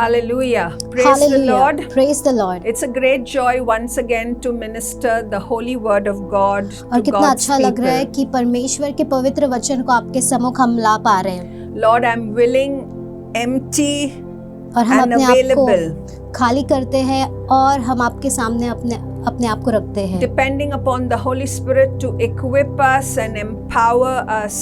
Hallelujah. Praise the Hallelujah. Lord. Praise the Lord. It's a great joy once again to minister the holy word of God और to कितना God's अच्छा लग रहा है people. कि परमेश्वर के पवित्र वचन को आपके सम्मुख हम ला पा रहे हैं Lord, I'm willing, empty और हम and अपने आप available, को खाली करते हैं और हम आपके सामने अपने आप को रखते हैं depending upon the Holy Spirit to equip us and empower us.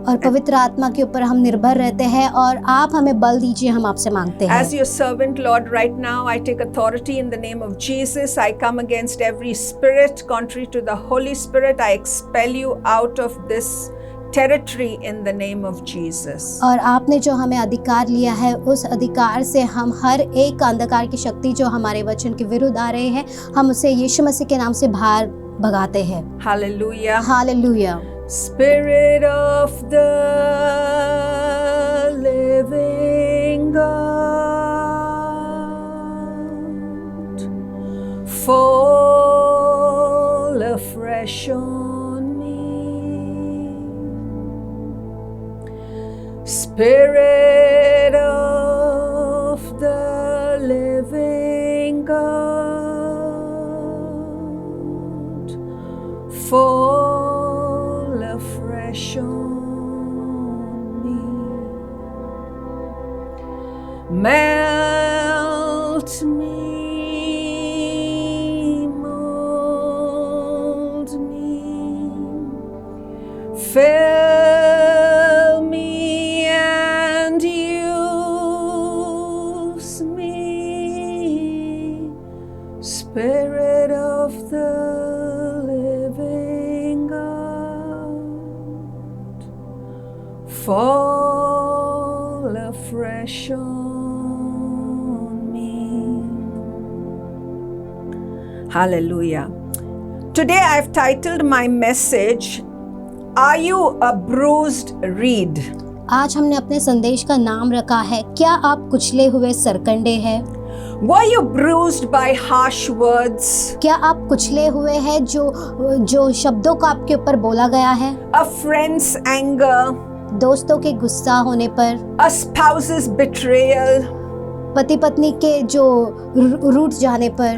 और पवित्र आत्मा के ऊपर हम निर्भर रहते हैं और आप हमें बल दीजिए, हम आपसे मांगते हैं। As your servant, Lord, right now I take authority in the name of Jesus. I come against every spirit contrary to the Holy Spirit. I expel you out of this territory in the name of Jesus. और आपने जो हमें अधिकार लिया है उस अधिकार से हम हर एक अंधकार की शक्ति जो हमारे वचन के विरुद्ध आ रहे हैं हम उसे यीशु मसीह के नाम से बाहर भगाते हैं। Hallelujah. Hallelujah. Spirit of the living God, fall afresh on me. Spirit of the living God, fall afresh on me. Melt me, mold me, fill me and use me. Spirit of the fall afresh on me. Hallelujah. Today I've titled my message, Are you a bruised reed? आज हमने अपने संदेश का नाम रखा है, क्या आप कुचले हुए सरकंडे हैं? Were you bruised by harsh words? क्या आप कुचले हुए हैं जो शब्दों का आपके ऊपर बोला गया है? A friend's anger? दोस्तों के गुस्सा होने पर, A spouse's betrayal? पति पत्नी के जो रूठ जाने पर,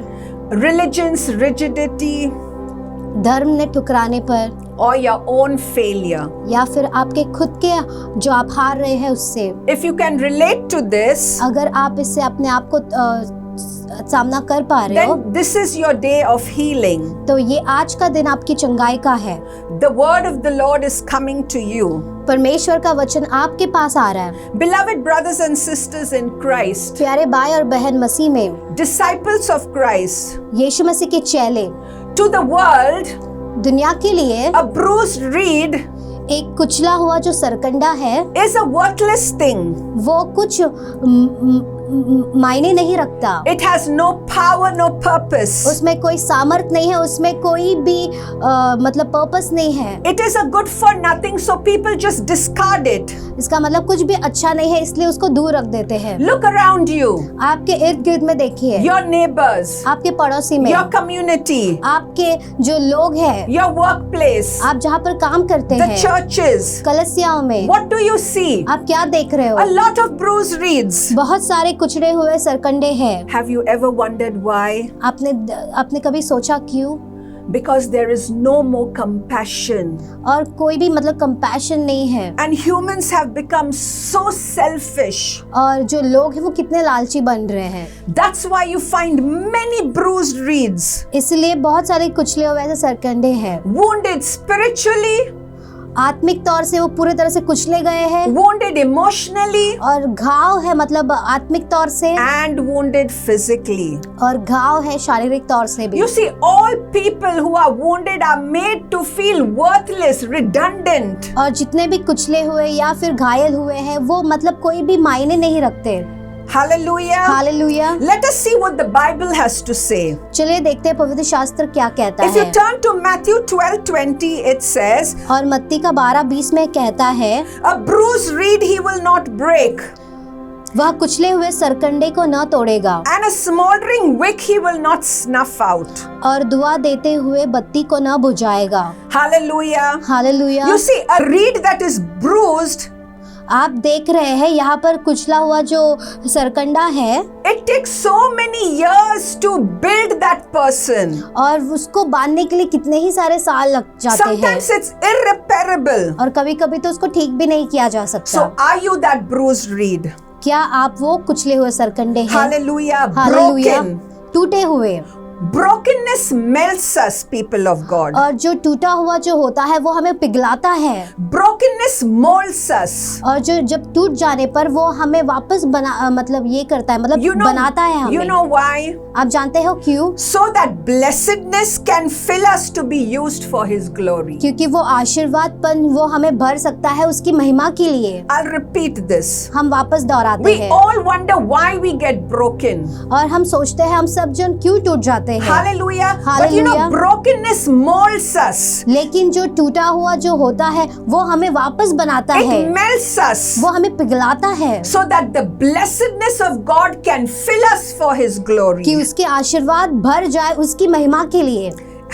Religion's rigidity? धर्म ने ठुकराने पर, Or your own failure? या फिर आपके खुद के जो आप हार रहे हैं उससे। If you can relate to this, अगर आप इससे अपने आप को सामना कर पा रहे हो, then this is your day of healing. तो ये आज का दिन आपकी चंगाई का है। The word of the Lord is coming to you. परमेश्वर का वचन आपके पास आ रहा है। Beloved brothers and sisters in Christ, प्यारे भाई और बहन मसीह में, disciples of Christ, यीशु मसीह के चेले, to the world, दुनिया के लिए a bruised reed एक कुचला हुआ जो सरकंडा है is a worthless thing. वो कुछ मायने नहीं रखता। It has no power, no purpose. उसमें कोई सामर्थ नहीं है, उसमें कोई भी मतलब पर्पस नहीं है। It is a good for nothing, so people just discard it. इसका मतलब कुछ भी अच्छा नहीं है, इसलिए उसको दूर रख देते हैं। Look around you. आपके इर्द गिर्द में देखिए, Your neighbors, आपके पड़ोसी में, your community, आपके जो लोग हैं, your workplace, आप जहाँ पर काम करते the हैं, churches. कलीसियाओं में, What do you see? आप क्या देख रहे हो? A lot of bruised reeds. बहुत सारे कुचले हुए सरकंडे हैं। Have you ever wondered why? आपने कभी सोचा क्यों? Because there is no more compassion. और कोई भी मतलब कंपैशन नहीं है। And humans have become so selfish. और जो लोग हैं वो कितने लालची बन रहे हैं। That's why you find many bruised reeds. इसलिए बहुत सारे कुचले हुए ऐसे सरकंडे हैं। Wounded spiritually. आत्मिक तौर से वो पूरी तरह से कुचले गए हैं। Wounded emotionally. और घाव है मतलब आत्मिक तौर से। And wounded physically. और घाव है शारीरिक तौर से भी। You see, all people who are wounded are made to feel worthless, redundant. और जितने भी कुचले हुए या फिर घायल हुए हैं वो मतलब कोई भी मायने नहीं रखते। Hallelujah. Hallelujah. Let us see what the Bible has to say. चलिए देखते हैं पवित्र शास्त्र क्या कहता If you है। turn to Matthew 12:20, it says, और मत्ती का 12:20 में कहता है, A bruised reed he will not break, वह कुचले हुए सरकंडे को न तोड़ेगा and a smoldering wick he will not snuff out. और धुआं देते हुए बत्ती को न बुझाएगा। Hallelujah. Hallelujah. You see, a reed that is bruised आप देख रहे हैं यहाँ पर कुचला हुआ जो सरकंडा है, it takes so many years to build that person. और उसको बांधने के लिए कितने ही सारे साल लग जाते हैं, Sometimes it's irreparable. और कभी कभी तो उसको ठीक भी नहीं किया जा सकता। So are you that bruised reed? क्या आप वो कुचले हुए सरकंडे हैं? Hallelujah. Hallelujah, Broken. टूटे हुए। Brokenness melts us, people of God. और जो टूटा हुआ जो होता है वो हमें पिघलाता है, Brokenness molds us. और जो जब टूट जाने पर वो हमें वापस बना मतलब ये करता है, मतलब बनाता है हमें। You know why? आप जानते हो क्यों? So that blessedness can fill us to be used for His glory. क्योंकि वो आशीर्वादपन वो हमें भर सकता है उसकी महिमा के लिए। I'll repeat this. हम वापस दोहराते We हैं, all wonder why we get broken. और हम सोचते हैं हम सब जन क्यों टूट जाते हैं। Hallelujah. But you know, Hallelujah. brokenness molds us. लेकिन जो टूटा हुआ जो होता है वो हमें वापस बनाता है, It melts us. वो हमें पिघलाता है, So that the blessedness of God can fill us for His कि glory. उसके आशीर्वाद भर जाए उसकी महिमा के लिए।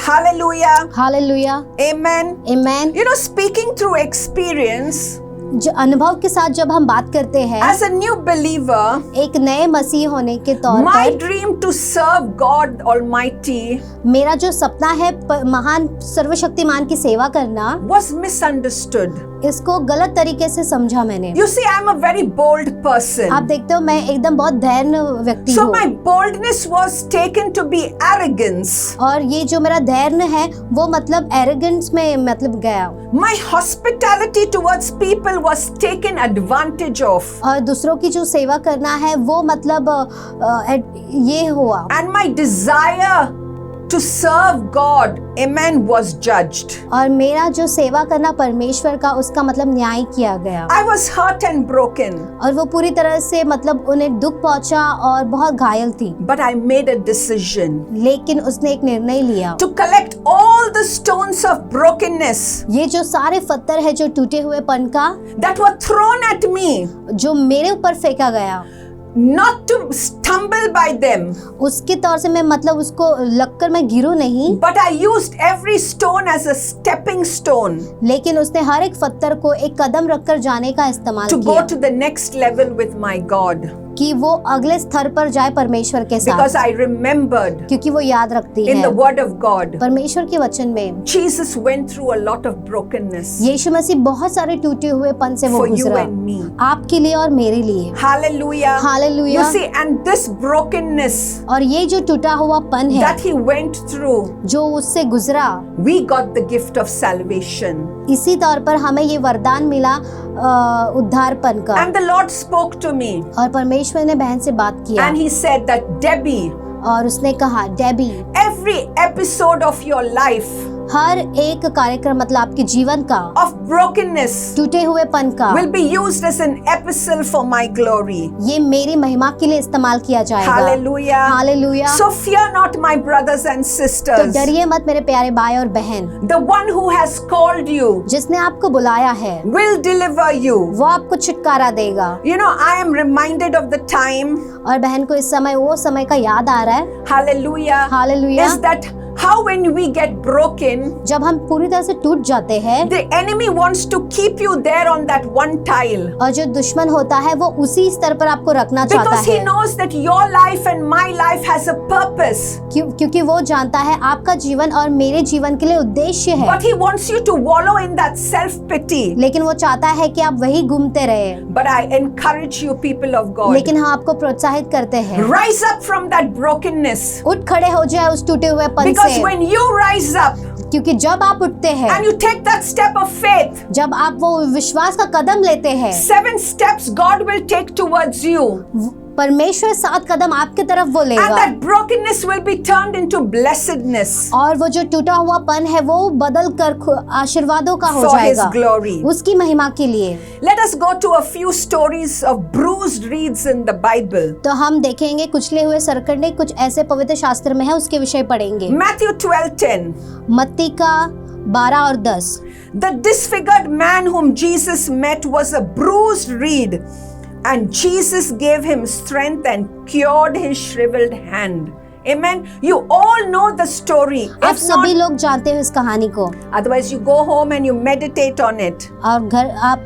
Hallelujah. Hallelujah, Amen. Amen. You know, speaking through experience, जो अनुभव के साथ जब हम बात करते हैं, as a new believer, एक नए मसीह होने के तौर my पर, dream to serve God Almighty मेरा जो सपना है महान सर्वशक्तिमान की सेवा करना, was misunderstood. इसको गलत तरीके से समझा मैंने। You see, I'm a very bold person. आप देखते हो मैं एकदम बहुत धैर्य व्यक्ति So हूँ, my boldness was taken to be arrogance. और ये जो मेरा धैर्य है वो मतलब एरोगेंस में मतलब गया, My hospitality towards people was taken advantage of. और दूसरों की जो सेवा करना है वो मतलब ये हुआ, And my desire to serve God, amen, was judged. और मेरा जो सेवा करना परमेश्वर का उसका मतलब न्याय किया गया, I was hurt and broken. और वो पूरी तरह से मतलब उन्हें दुख पहुंचा और बहुत घायल थी। But I made a decision लेकिन उसने एक निर्णय लिया, to collect all the stones of brokenness ये जो सारे पत्थर है जो टूटे हुए पन का that were thrown at me, जो मेरे ऊपर फेंका गया, not to stumble by them, उसके तौर से मैं मतलब उसको लगकर मैं गिरूं नहीं, but I used every stone as a stepping stone लेकिन उसने हर एक पत्थर को एक कदम रखकर जाने का इस्तेमाल to go किया, to the next level with my God. कि वो अगले स्तर पर जाए परमेश्वर के Because साथ, I remembered क्योंकि वो याद रखती in है the Word of God, परमेश्वर के वचन में Jesus went through a lot of brokenness यीशु मसीह बहुत सारे टूटे हुए पन से वो for you गुजरा, and me. आपके लिए और मेरे लिए। Hallelujah. You hallelujah. see, and this brokenness और ये जो टूटा हुआ पन है that he went through, जो उससे गुजरा, we got the gift of salvation. इसी तौर पर हमें ये वरदान मिला उद्धारपन का। And the Lord spoke to me और परमेश्वर ने बहन से बात किया and he said that Debbie, और उसने कहा, Debbie, every episode of your life हर एक कार्यक्रम मतलब आपके जीवन का of brokenness टूटे हुए पन का will be used as an epistle for my glory. ये मेरी महिमा के लिए इस्तेमाल किया जाएगा। Hallelujah. Hallelujah. So fear not, my brothers and तो sisters. डरिए मत मेरे प्यारे भाई और बहन, The one who has called you जिसने आपको बुलाया है will deliver you. वो आपको छुटकारा देगा। You know, I am reminded of the time, और बहन को इस समय वो समय का याद आ रहा है, hallelujah, hallelujah, is that how when we get broken, जब हम पूरी तरह से टूट जाते हैं, the enemy wants to keep you there on that one tile. और जो दुश्मन होता है वो उसी स्तर पर आपको रखना चाहता Because he है, knows that your life and my life has a purpose. क्योंकि वो जानता है आपका जीवन और मेरे जीवन के लिए उद्देश्य है, But he wants you to wallow in that self-pity. लेकिन वो चाहता है कि आप वही घूमते रहे। But I encourage you, people of God, लेकिन हम आपको प्रोत्साहित करते हैं, rise up from that brokenness. उठ खड़े हो जाए उस टूटे हुए पन Because से, when you rise up क्योंकि जब आप उठते हैं, and you take that step of faith, जब आप वो विश्वास का कदम लेते हैं, 7 steps God will take towards you. परमेश्वर 7 कदम आपके तरफ वो And लेगा, that brokenness will be turned into blessedness और वो जो टूटा हुआ पन है वो बदल कर आशीर्वादों का हो for His जाएगा glory. उसकी महिमा के लिए। Let us go to a few stories of bruised reeds in the Bible. तो हम देखेंगे कुचले हुए सरकंडे कुछ ऐसे पवित्र शास्त्र में है, उसके विषय पढ़ेंगे। Matthew 12:10. मत्ती का 12 और 10। The disfigured man whom Jesus met was a bruised reed, and Jesus gave him strength and cured his shriveled hand. Amen. You all know the story. आप If सभी not, लोग जानते हो इस कहानी को, otherwise you go home and you meditate on it. और घर आप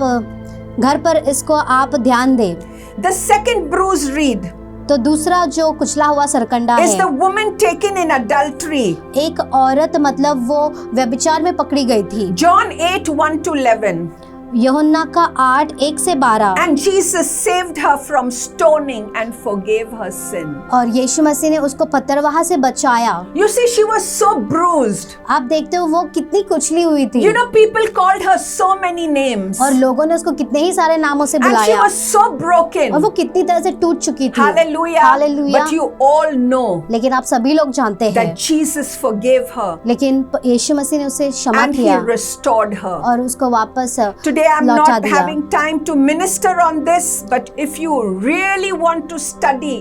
घर पर इसको आप ध्यान दें। The second bruised reed तो दूसरा जो कुचला हुआ सरकंडा is है, the woman taken in adultery. एक औरत मतलब वो व्यभिचार में पकड़ी गई थी। John 8:1-11. यूहन्ना का 8:1-12। And Jesus saved her from stoning and forgave her sin. और यीशु मसीह ने उसको पत्थरवाह से बचाया। You see, she was so bruised. आप देखते हो वो कितनी कुचली हुई थी। You know, people called her so many names. और लोगों ने उसको कितने ही सारे नामों से And she बुलाया was so broken. और वो कितनी तरह से टूट चुकी थी। Hallelujah. Hallelujah. But you all know लेकिन आप सभी लोग जानते हैं that Jesus forgave her लेकिन यीशु मसीह ने उसे क्षमा and he किया restored her. और उसको वापस Today I'm लौटा not दिया। having time to minister on this, but if you really want to study,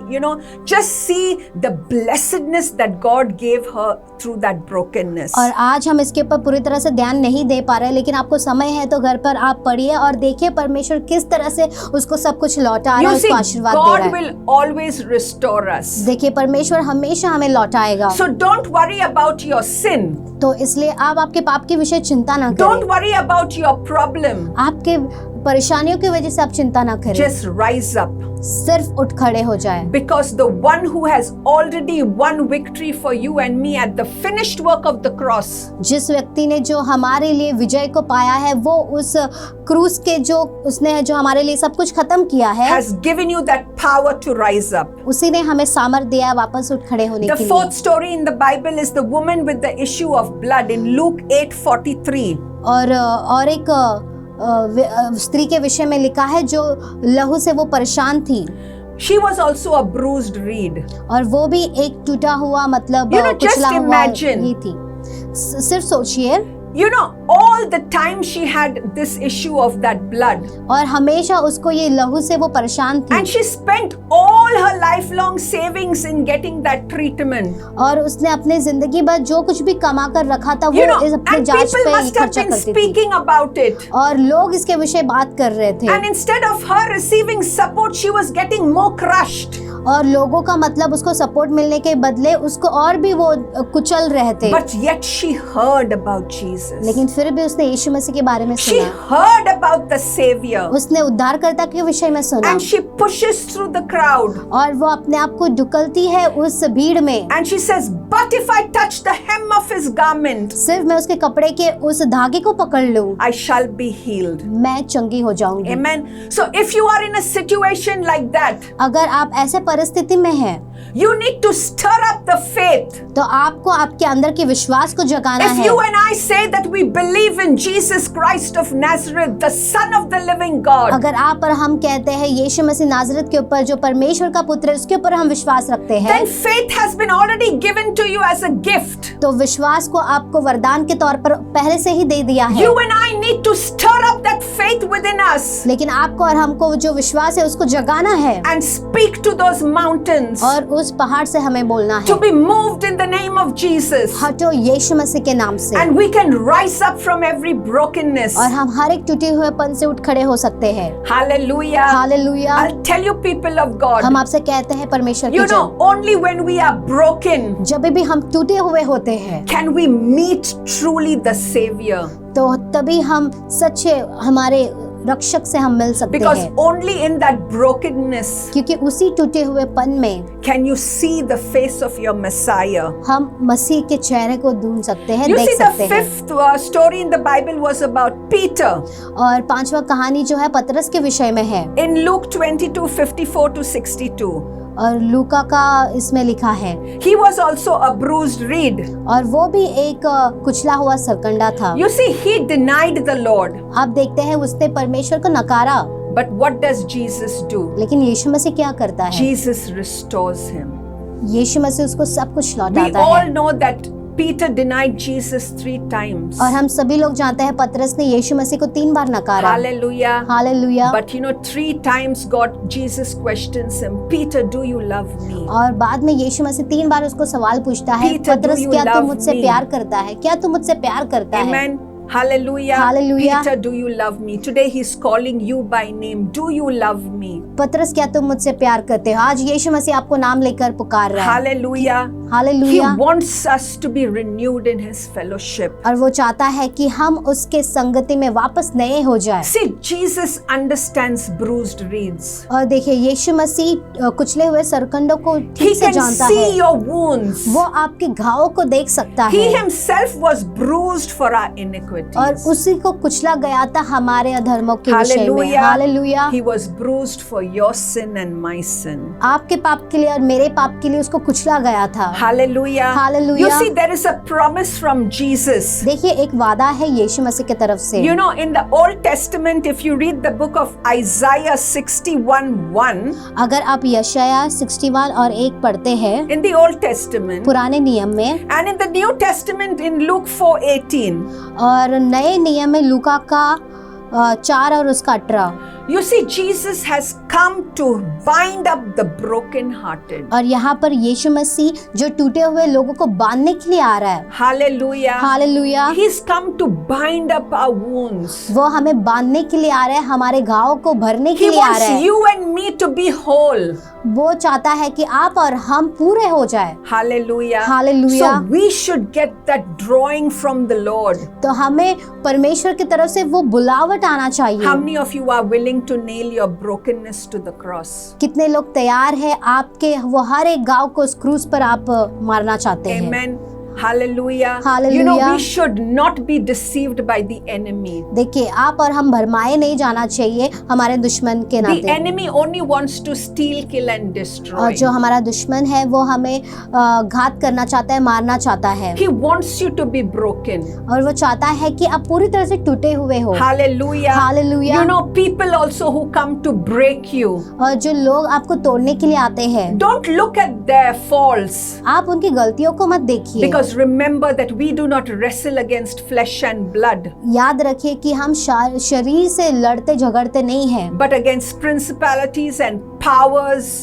just see the blessedness that God gave her through that brokenness. और आज हम इसके ऊपर पूरी तरह से ध्यान नहीं दे पा रहे, लेकिन आपको समय है तो घर पर आप पढ़िए और देखिए परमेश्वर किस तरह से उसको सब कुछ लौटा रहा है, You see, उसको आशीर्वाद दे God रहा है। will always restore us. देखिए परमेश्वर हमेशा हमें लौटाएगा। So don't worry about your sin. तो इसलिए आप आपके पाप के विषय चिंता ना Don't करें, worry about your problem. आपके परेशानियों की वजह से आप चिंता ना करें, Just rise up. सिर्फ उठ खड़े हो जाए। Because the one who has already won victory for you and me at the finished work of the cross जिस व्यक्ति ने जो हमारे लिए विजय को पाया है, वो उस क्रूस के जो उसने जो हमारे लिए सब कुछ खत्म किया है, has given you that power to rise up. उसी ने हमें सामर्थ्य दिया है वापस उठ खड़े होने The के लिए। fourth story in the Bible is the woman with the issue of blood in Luke 8:43. और एक स्त्री के विषय में लिखा है जो लहू से वो परेशान थी She was also a bruised reed. और वो भी एक टूटा हुआ मतलब just कुचला हुआ imagine. ही थी। सिर्फ सोचिए, All the time she had this issue of that blood. और हमेशा उसको ये लहू से वो परेशान थी And she spent all her lifelong savings in getting that treatment. और उसने अपने जिंदगी भर जो कुछ भी कमा कर रखा था वो अपने And जांच people पे must have खर्चा been करती थी speaking about it. और लोग इसके विषय बात कर रहे थे And instead of her receiving support, she was getting more crushed. और लोगों का मतलब उसको सपोर्ट मिलने के बदले उसको और भी वो कुचल रहे थे। But yet she heard about Jesus. लेकिन फिर भी उसने यीशु मसीह के बारे में She सुना, heard about the Savior. उसने उद्धारकर्ता के विषय में सुना And she pushes through the crowd. और वो अपने आप को ढुकलती है उस भीड़ में। And she says, but if I touch the hem of his garment, सिर्फ मैं उसके कपड़े के उस धागे को पकड़ लूं, I shall be healed. मैं चंगी हो जाऊंगी। Amen. So if you are in a situation like that, अगर आप ऐसे परिस्थिति में हैं, you need to stir up the faith. तो आपको आपके अंदर के विश्वास को जगाना If है। you and I say that we believe in Jesus Christ of Nazareth, the Son of the living God, अगर आप और हम कहते हैं यीशु मसीह नाजरत के ऊपर जो परमेश्वर का पुत्र है उसके ऊपर हम विश्वास रखते हैं, then faith has been already given to you as a gift. तो विश्वास को आपको वरदान के तौर पर पहले से ही दे दिया है। You and I need to stir up that faith within us लेकिन आपको और हमको जो विश्वास है उसको जगाना है and speak to those mountains और उस पहाड़ से हमें बोलना to है, be moved in the name of Jesus. हटो यीशु मसीह के नाम से। And we can rise up from every brokenness. और हम हर एक टूटे हुए पन से उठ खड़े हो सकते हैं। Hallelujah. Hallelujah. I'll tell you, people of God, हम आपसे कहते हैं परमेश्वर के जन, only when we are broken जब भी हम टूटे हुए होते हैं can we meet truly the Savior. तो तभी हम सच्चे हमारे रक्षक से हम मिल सकते Because हैं, only in that brokenness क्योंकि उसी टूटे हुए पन में can you see the face of your Messiah. हम मसीह के चेहरे को ढूंढ सकते हैं, You देख see, सकते the हैं। fifth story in the Bible was about Peter. और पांचवा कहानी जो है पतरस के विषय में है In Luke 22:54-62. और लूका का इसमें लिखा है, He was also a bruised reed. और वो भी एक कुचला हुआ सरकंडा था। You see, he denied the Lord. आप देखते हैं उसने परमेश्वर को नकारा, But what does Jesus do? लेकिन यीशु मसीह क्या करता है? Jesus restores him. यीशु मसीह उसको सब कुछ We लौटाता all है। know that Peter denied Jesus 3 times. और हम सभी लोग जानते हैं पतरस ने यीशु मसीह को 3 बार नकारा। Hallelujah. Hallelujah. But 3 times Jesus questions him, Peter, do you love me? और बाद में यीशु मसीह 3 बार उसको सवाल पूछता है, Peter, पतरस do you क्या तू love मुझसे me? प्यार करता है? क्या तू मुझसे प्यार करता है? Amen. Hallelujah. Hallelujah. Peter, do you love me? Today he's calling you by name. Do you love me? पतरस क्या तुम मुझसे प्यार करते हो? आज यीशु मसीह आपको नाम लेकर पुकार रहा है। Hallelujah. He hallelujah. wants us to be renewed in His fellowship. और वो चाहता है कि हम उसके संगति में वापस नए हो जाए। See, Jesus understands bruised reeds. और देखिए यीशु मसीह कुचले हुए सरकंडों को He ठीक से can जानता see है। your wounds. वो आपके घावों को देख सकता He है। Himself was bruised for our और iniquities. उसी को कुचला गया था हमारे अधर्मों के विषय में। Hallelujah. Hallelujah. He was bruised for your sin and my sin. आपके पाप के लिए और मेरे पाप के लिए उसको कुचला गया था। Hallelujah. Hallelujah. You see, there is a promise from Jesus. देखिए एक वादा है यीशु मसीह की तरफ से। You know, in the Old Testament, if you read the book of Isaiah 61:1, अगर आप यशाया 61 और 1 पढ़ते हैं in the Old Testament, पुराने नियम में and in the New Testament in Luke 4:18, और नए नियम में लूका का 4 और उसका 18, you see, Jesus has come to bind up the broken-hearted. और यहाँ पर यीशु मसीह जो टूटे हुए लोगों को बांधने के लिए आ रहा है। Hallelujah. Hallelujah. He's come to bind up our wounds. वो हमें बांधने के लिए आ रहा है, हमारे घावों को भरने के He लिए आ wants रहा है। you and me to be whole. वो चाहता है कि आप और हम पूरे हो जाए। Hallelujah. Hallelujah. So we should get that drawing from the Lord. तो हमें परमेश्वर की तरफ से वो बुलावट आना चाहिए। How many of you are willing to nail your brokenness to the cross? कितने लोग तैयार हैं आपके वो हर एक गांव को उस क्रूस पर आप मारना चाहते हैं। Amen. Hallelujah. Hallelujah. You know, we should not be deceived by the enemy. देखिए आप और हम भरमाए नहीं जाना चाहिए हमारे दुश्मन के The नाते। enemy only wants to steal, kill and destroy. और जो हमारा दुश्मन है वो हमें घात करना चाहता है, मारना चाहता है। He wants you to be broken. और वो चाहता है कि आप पूरी तरह से टूटे हुए हो। Hallelujah. Hallelujah. You know, people also who come to break you, और जो लोग आपको तोड़ने के लिए आते हैं, don't look at their faults. आप उनकी गलतियों को मत देखिए। Because remember that we do not wrestle against flesh and blood, याद रखिए कि हम शरीर से लड़ते झगड़ते नहीं हैं, but against principalities and powers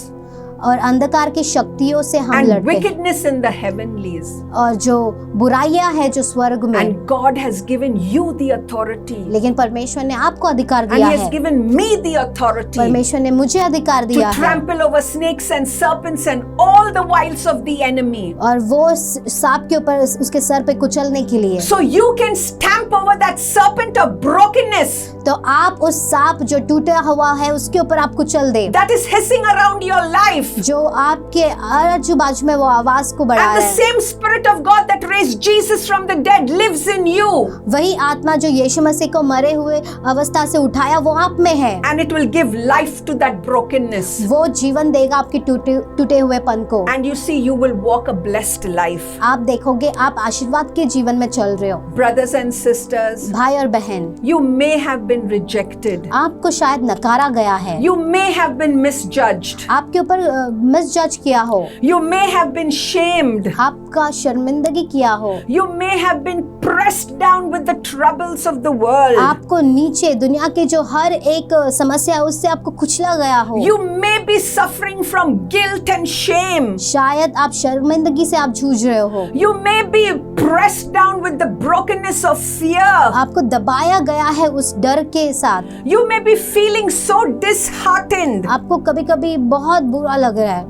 और अंधकार की शक्तियों से हम and लड़ते हैं, wickedness in the heavenlies. और जो बुराइयां हैं जो स्वर्ग में। And God has given you the authority. लेकिन परमेश्वर ने आपको अधिकार And दिया He has है। given me the authority परमेश्वर ने मुझे अधिकार to दिया है। trample over snakes and serpents and all the wiles of the enemy. और वो सांप के ऊपर उसके सर पे कुचलने के लिए। So you can stamp over that serpent of brokenness तो आप उस सांप जो टूटा हुआ है उसके ऊपर आप कुचल दे, that is hissing around your life. जो आपके आजू बाजू में वो आवाज को बढ़ा And the रहा है। same Spirit of God that raised Jesus from the dead lives in you. वही आत्मा जो यीशु मसीह को मरे हुए अवस्था से उठाया वो आप में है। And it will give life to that brokenness. वो जीवन देगा आपके टूटे हुए पन को। And you see, you will walk a blessed life. आप देखोगे आप आशीर्वाद के जीवन में चल रहे हो। Brothers and sisters, भाई और बहन, you may have been rejected. आपको शायद नकारा गया है, You may have been misjudged. आपके ऊपर मिसजज किया हो, You may have been shamed. आपका शर्मिंदगी किया हो, You may have been pressed down with the troubles of the world. आपको नीचे दुनिया के जो हर एक समस्या है उससे आपको कुचला गया हो। You may be suffering from guilt and shame. शायद आप शर्मिंदगी से आप जूझ रहे हो। You may be pressed down with the brokenness of fear. आपको दबाया गया है उस डर के साथ। You may be feeling so disheartened. आपको कभी-कभी बहुत बुरा लग रहा है।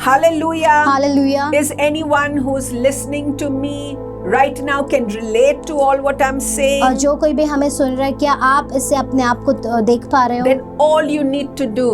Hallelujah. Hallelujah. Is anyone who's listening to me right now can relate to all what I'm और saying? जो कोई भी हमें सुन रहा है, क्या आप इससे अपने आप को देख पा रहे हो? Then all you need to do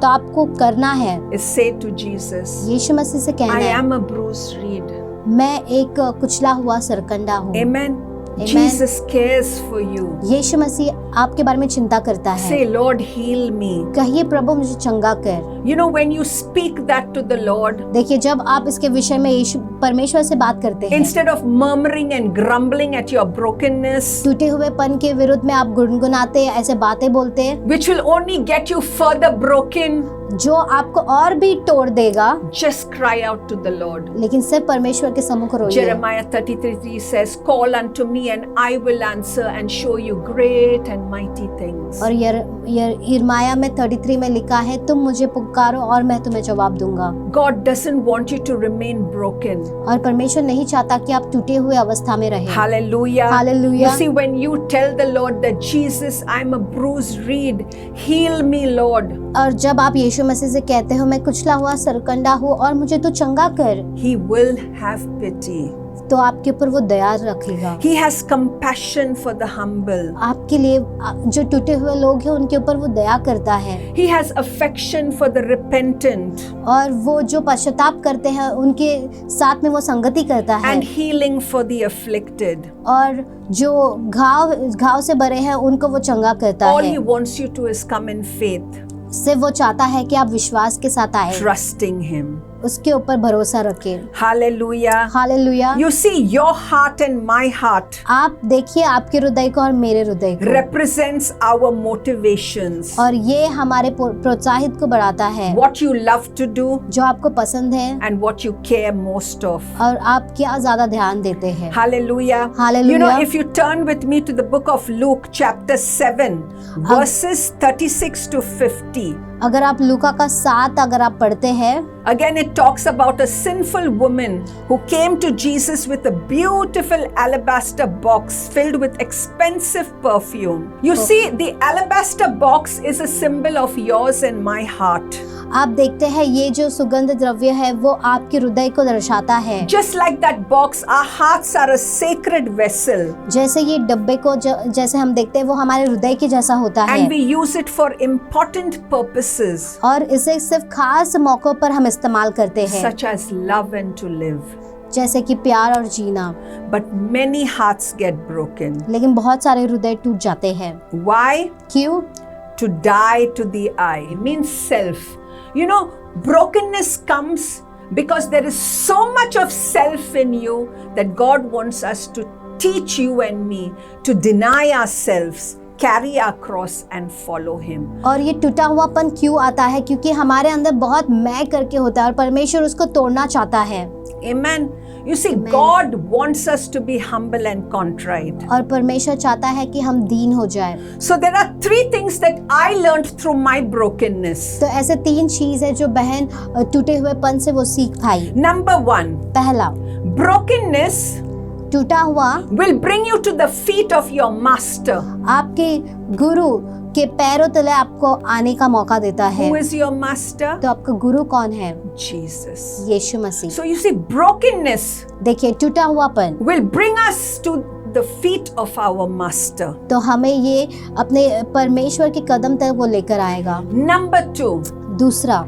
तो आपको करना है is say to Jesus, यीशु मसीह से कहना I है, am a bruised reed. मैं एक कुचला हुआ सरकंडा हूँ। Amen. Amen. Jesus cares for you. यीशु मसीह आपके बारे में चिंता करता है। Say, Lord, heal me. कहिए प्रभु मुझे चंगा कर। You know, when you speak that to the Lord, देखिए जब आप इसके विषय में यीशु परमेश्वर से बात करते हैं, instead of murmuring and grumbling at your brokenness, टूटे हुए पन के विरुद्ध में आप गुनगुनाते ऐसे बातें बोलते हैं which will only get you further broken, जो आपको और भी तोड़ देगा, just cry out to the Lord. लेकिन सिर्फ परमेश्वर के सम्मुख रोइए। Jeremiah 33:3 says, Call unto me and I will answer and show you great and mighty things. और यिर्मयाह में 33 में लिखा है, तुम मुझे पुकारो और मैं तुम्हें जवाब दूंगा। God doesn't want you to remain broken. और परमेश्वर नहीं चाहता कि आप टूटे हुए अवस्था में रहें। Hallelujah. Hallelujah. You see, when you tell the Lord that Jesus, I'm a bruised reed, heal me, Lord. और जब आप यीशु मसीह से कहते हो मैं कुचला हुआ सरकंडा हूँ और मुझे तू चंगा कर, He will have pity. तो आपके ऊपर वो दया रखेगा। He has compassion for the humble. आपके लिए जो टूटे हुए लोग हैं उनके ऊपर वो दया करता है। He has affection for the repentant. और वो जो पश्चाताप करते हैं उनके साथ में वो संगति करता है। And healing for the afflicted. और जो घाव से भरे हैं उनको वो चंगा करता All है। he wants you to is come in faith, सिर्फ वो चाहता है कि आप विश्वास के साथ आए, trusting him. उसके ऊपर भरोसा रखें। Hallelujah. Hallelujah. You see, your heart and my heart आप देखिए आपके हृदय को और मेरे हृदय को, represents our motivations. और ये हमारे प्रोत्साहित को बढ़ाता है। What you love to do जो आपको पसंद है and what you care most of. और आप क्या ज्यादा ध्यान देते हैं। Hallelujah. Hallelujah. You know, if you turn with me to the book of Luke chapter 7 verses 36 to 50. अगर आप लूका का 7 अगर आप पढ़ते हैं, Again, it talks about a sinful woman who came to Jesus with a beautiful alabaster box filled with expensive perfume. You see, the alabaster box is a symbol of yours and my heart. आप देखते हैं ये जो सुगंध द्रव्य है वो आपके हृदय को दर्शाता है। Just like that box, our hearts are a sacred vessel. जैसे ये डब्बे को जैसे हम देखते हैं वो हमारे हृदय के जैसा होता है। And we use it for important purposes. और इसे सिर्फ खास मौकों पर हम इस्तेमाल करते हैं, Such as love and to live. जैसे कि प्यार और जीना। But many hearts get broken. लेकिन बहुत सारे हृदय टूट जाते हैं। Why? क्यों? To die to the I. It means self. You know, brokenness comes because there is so much of self in you that God wants us to teach you and me to deny ourselves, carry our cross and follow him. और ये टूटा हुआपन क्यों आता है? क्योंकि हमारे अंदर बहुत मैं करके होता है और परमेश्वर उसको तोड़ना चाहता है। Amen. You see, Amen. God wants us to be humble and contrite. और परमेश्वर चाहता है कि हम दीन हो जाए। So there are 3 things that I learned through my brokenness. तो ऐसे 3 चीज है जो बहन टूटे हुएपन से वो सीख पाई। Number 1, पहला, brokenness टूटा हुआ will bring you to the feet of your master. आपके गुरु के पैरों तले आपको आने का मौका देता है। Who is your master? तो आपका गुरु कौन है? Jesus. Yeshu Masih. So you see, brokenness देखिए टूटा हुआपन will bring us to the feet of our master. तो हमें ये अपने परमेश्वर के कदम तक वो लेकर आएगा। Number 2, दूसरा,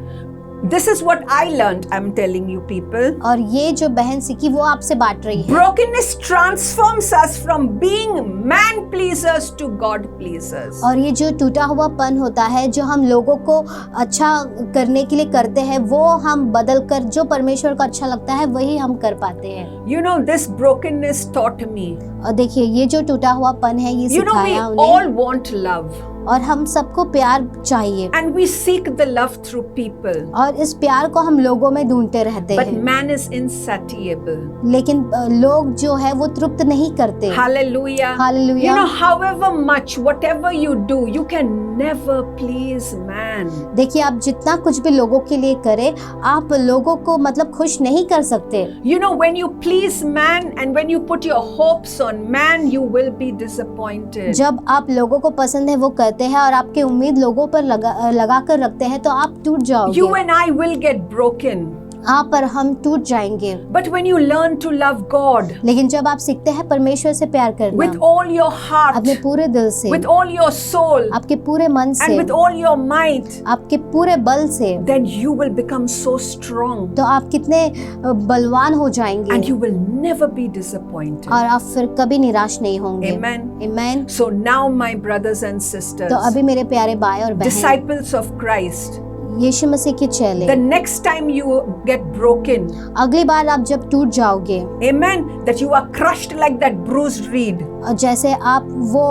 this is what I learned, I'm telling you people. और ये जो बहन सीखी वो आपसे बांट रही है। Brokenness transforms us from being man pleasers to God pleasers. और ये जो टूटा हुआ पन होता है जो हम लोगों को अच्छा करने के लिए करते हैं वो हम बदल कर जो परमेश्वर को अच्छा लगता है वही हम कर पाते हैं। You know, this brokenness taught me. और देखिए ये जो टूटा हुआ पन है ये You know, we सिखाया उन्हें। all want love. और हम सबको प्यार चाहिए And we seek the love through people. और इस प्यार को हम लोगों में ढूंढते रहते But हैं, man is insatiable. लेकिन लोग जो है वो तृप्त नहीं करते। Hallelujah. Hallelujah. You know, however much, whatever you do, you can never please man. देखिए आप जितना कुछ भी लोगों के लिए करें आप लोगों को मतलब खुश नहीं कर सकते। You know, when you please man and when you put your hopes on man, you will be disappointed. जब आप लोगों को पसंद है वो करते हैं और आपकी उम्मीद लोगों पर लगा कर रखते हैं तो आप टूट जाओगे। You and I will get broken. आप पर हम टूट जाएंगे। But when you learn to love God लेकिन जब आप सीखते हैं परमेश्वर से प्यार करना with all your heart, अपने पूरे दिल से, with all your soul, आपके पूरे मन and से, with all your might, आपके पूरे बल से, then you will become so strong तो आप कितने बलवान हो जाएंगे and you will never be disappointed. और आप फिर कभी निराश नहीं होंगे। Amen. Amen। So now, my brothers and sisters, तो अभी मेरे प्यारे भाई और बहन, disciples of Christ, यीशु मसीह के चेले, the next time you get broken, अगली बार आप जब टूट जाओगे, amen, that you are crushed like that bruised reed, और जैसे आप वो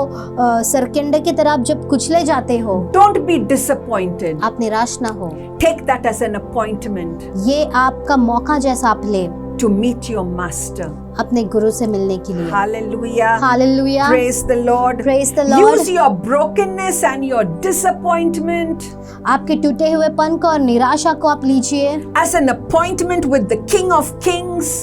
सरकंडे की तरह आप जब कुचले जाते हो, don't be disappointed. आप निराश ना हो। Take that as an appointment ये आपका मौका जैसा आप ले to meet your master. अपने गुरु से मिलने के लिए। Hallelujah. Hallelujah. Praise the Lord. Praise the Lord। Use your brokenness and your disappointment आपके टूटे हुए पन को और निराशा को आप लीजिए as an appointment with the King of Kings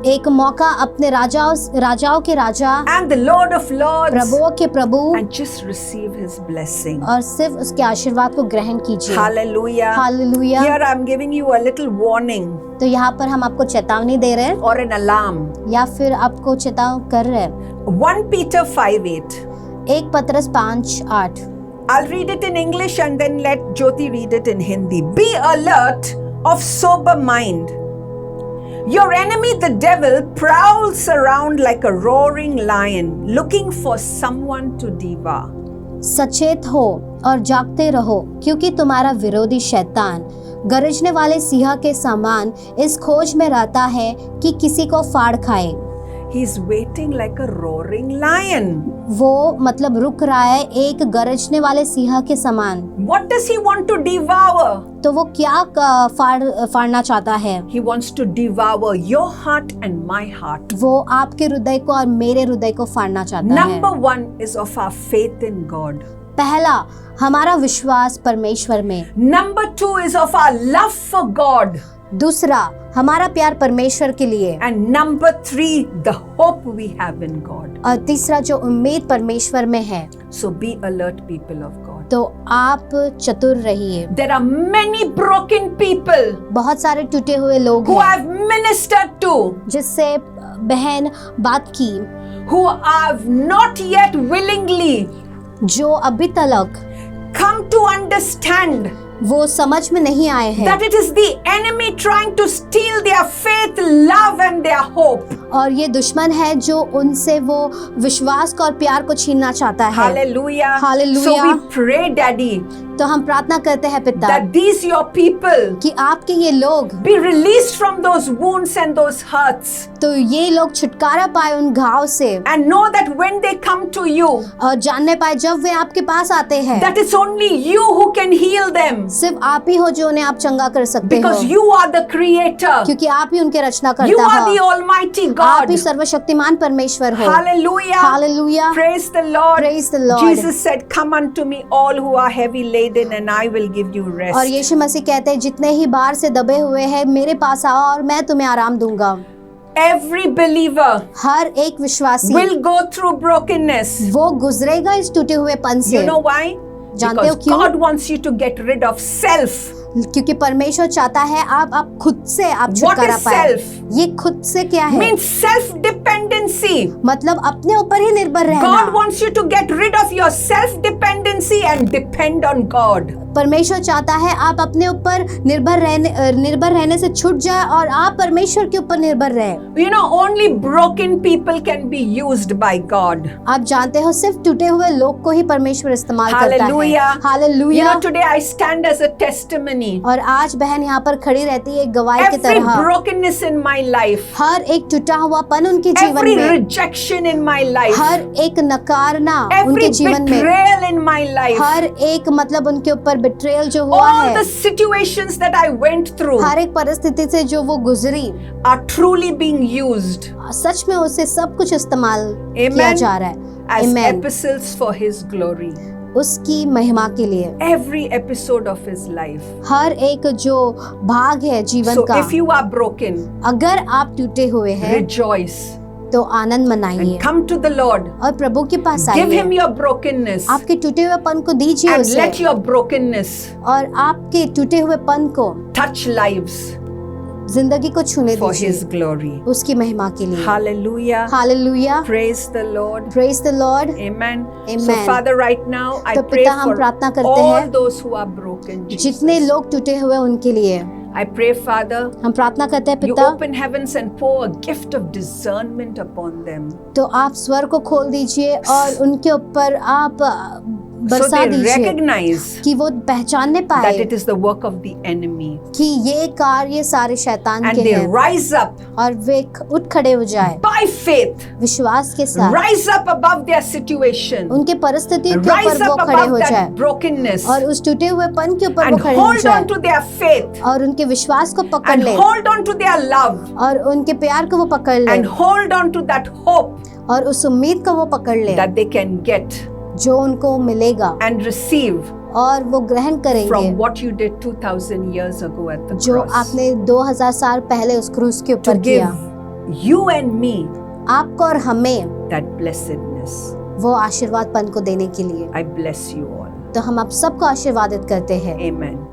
एक मौका अपने राजाओं के राजा and the Lord of Lords, प्रभुओं के प्रभु, and just receive His blessing. और सिर्फ उसके आशीर्वाद को ग्रहण कीजिए। Hallelujah. Hallelujah. Here I'm giving you a little warning तो यहाँ पर हम आपको चेतावनी दे रहे हैं or an alarm. या फिर आपको चेतावनी कर रहे हैं। 1 Peter 5:8. 1 पतरस 5:8। I'll read it in English and then let Jyoti read it in Hindi. Be alert, of sober mind. Your enemy, the devil, prowls around like a roaring lion, looking for someone to devour. सचेत हो और जागते रहो, क्योंकि तुम्हारा विरोधी शैतान गरजने वाले सिंह के समान इस खोज में रहता है कि किसी को फाड़ खाए। He's waiting like a roaring lion. वो मतलब रुक रहा है एक गरजने वाले सिंह के समान। What does he want to devour? तो वो क्या फाड़ना चाहता है? He wants to devour your heart and my heart. वो आपके हृदय को और मेरे हृदय को फाड़ना चाहता है। Number 1 is of our faith in God. पहला, हमारा विश्वास परमेश्वर में। Number 2 is of our love for God. दूसरा, हमारा प्यार परमेश्वर के लिए। And number 3, the hope we have in God. और तीसरा, जो उम्मीद परमेश्वर में है। So be alert, people of God. तो आप चतुर रहिए। There are many broken people बहुत सारे टूटे हुए लोग who हैं I've ministered to, जिससे बहन बात की, who have not yet willingly जो अभी तक come to understand वो समझ में नहीं आए हैं that it is the enemy trying to steal their faith, love and their hope. और ये दुश्मन है जो उनसे वो विश्वास को और प्यार को छीनना चाहता है। Hallelujah. Hallelujah. So we pray, Daddy, तो हम प्रार्थना करते हैं पिता that these your people कि आपके ये लोग, be released from those wounds and those hurts, तो ये लोग छुटकारा पाए उन घाव से, and know that when they come to you, और जानने पाए जब वे आपके पास आते हैं, that it's only you who can heal them, सिर्फ आप ही हो जो उन्हें आप चंगा कर सकते हो, because you are the creator. क्योंकि आप ही उनके रचना You करता are the हो, Almighty आप God. ही सर्वशक्तिमान परमेश्वर हो। Hallelujah. Hallelujah. Praise the Lord. Praise the Lord. Jesus said, "Come unto me, all who are heavy laden, and I will give you और rest." यीशु मसीह कहते हैं जितने ही बार से दबे हुए हैं मेरे पास आओ और मैं तुम्हें आराम दूंगा। Every believer हर एक विश्वासी will go through brokenness. वो गुजरेगा इस टूटे हुए पन से। You know why? जानते हो Because क्यों? God wants you to get rid of self. क्योंकि परमेश्वर चाहता है आप खुद से आप What छुटकारा is पाए। self? ये खुद से क्या है? Means self-dependency. मतलब अपने ऊपर ही निर्भर God रहना। wants you to get rid of your self-dependency and depend on God. परमेश्वर चाहता है आप अपने ऊपर निर्भर रहने से छूट जाए और आप परमेश्वर के ऊपर निर्भर रहे। You know, only broken people can be used by God. आप जानते हो सिर्फ टूटे हुए लोग को ही परमेश्वर इस्तेमाल करता है। Hallelujah. You hallelujah. know, today I stand as a testimony. और आज बहन यहाँ पर खड़ी रहती है एक गवाही की Every तरह। brokenness in my life, हर एक टूटा हुआ पन उनके जीवन every में, rejection in my life, हर एक नकारना every उनके जीवन में, betrayal in my life, हर एक मतलब उनके ऊपर बिट्रेयल जो हुआ all है, the situations that I went through हर एक परिस्थिति से जो वो गुजरी, are truly being used. सच में उससे सब कुछ इस्तेमाल Amen. किया जा रहा है। As Amen. epistles for His glory. उसकी महिमा के लिए Every episode of His life. हर एक जो भाग है जीवन So का, if you are broken, अगर आप टूटे हुए हैं rejoice तो आनंद मनाइए and come to the Lord. और प्रभु के पास Give आइए। Him your brokenness आपके टूटे हुए पन को दीजिए and उसे let your brokenness और आपके टूटे हुए पन को touch lives जिंदगी को छूने for His दीजिए glory. उसकी महिमा के लिए। Hallelujah. Hallelujah. Praise the Lord. Praise the Lord. Amen. Amen. So Father, right now I तो pray पिता, हम for प्रार्थना करते all हैं those who are broken. जितने Jesus. लोग टूटे हुए उनके लिए I pray, Father, हम प्रार्थना करते हैं you पिता, open heavens and pour a gift of discernment upon them. तो आप स्वर को खोल दीजिए और उनके ऊपर आप So बरसा they दीजिए recognize कि वो पहचानने that पाए it is the work of the enemy. कि ये कार्य सारे शैतान And के they हैं rise up और वे उठ खड़े हो जाए by faith. विश्वास के साथ, Rise up above their situation. उनके परिस्थिति के Rise ऊपर वो up खड़े above हो that जाए brokenness. और उस टूटे हुए पन के ऊपर वो And खड़े हो hold जाए on to their faith. और उनके विश्वास को पकड़ And ले hold on to their love. और उनके प्यार को वो पकड़ ले And hold on to that hope और उस उम्मीद को वो पकड़ ले that they can get जो उनको मिलेगा and receive और वो ग्रहण करेंगे from what you did 2000 years ago at the जो cross. आपने 2000 साल पहले उस क्रूस के To ऊपर give किया, you and me आपको और हमें that blessedness. वो आशीर्वाद पन को देने के लिए। I bless you all. तो हम आप सबको आशीर्वादित करते हैं। Amen.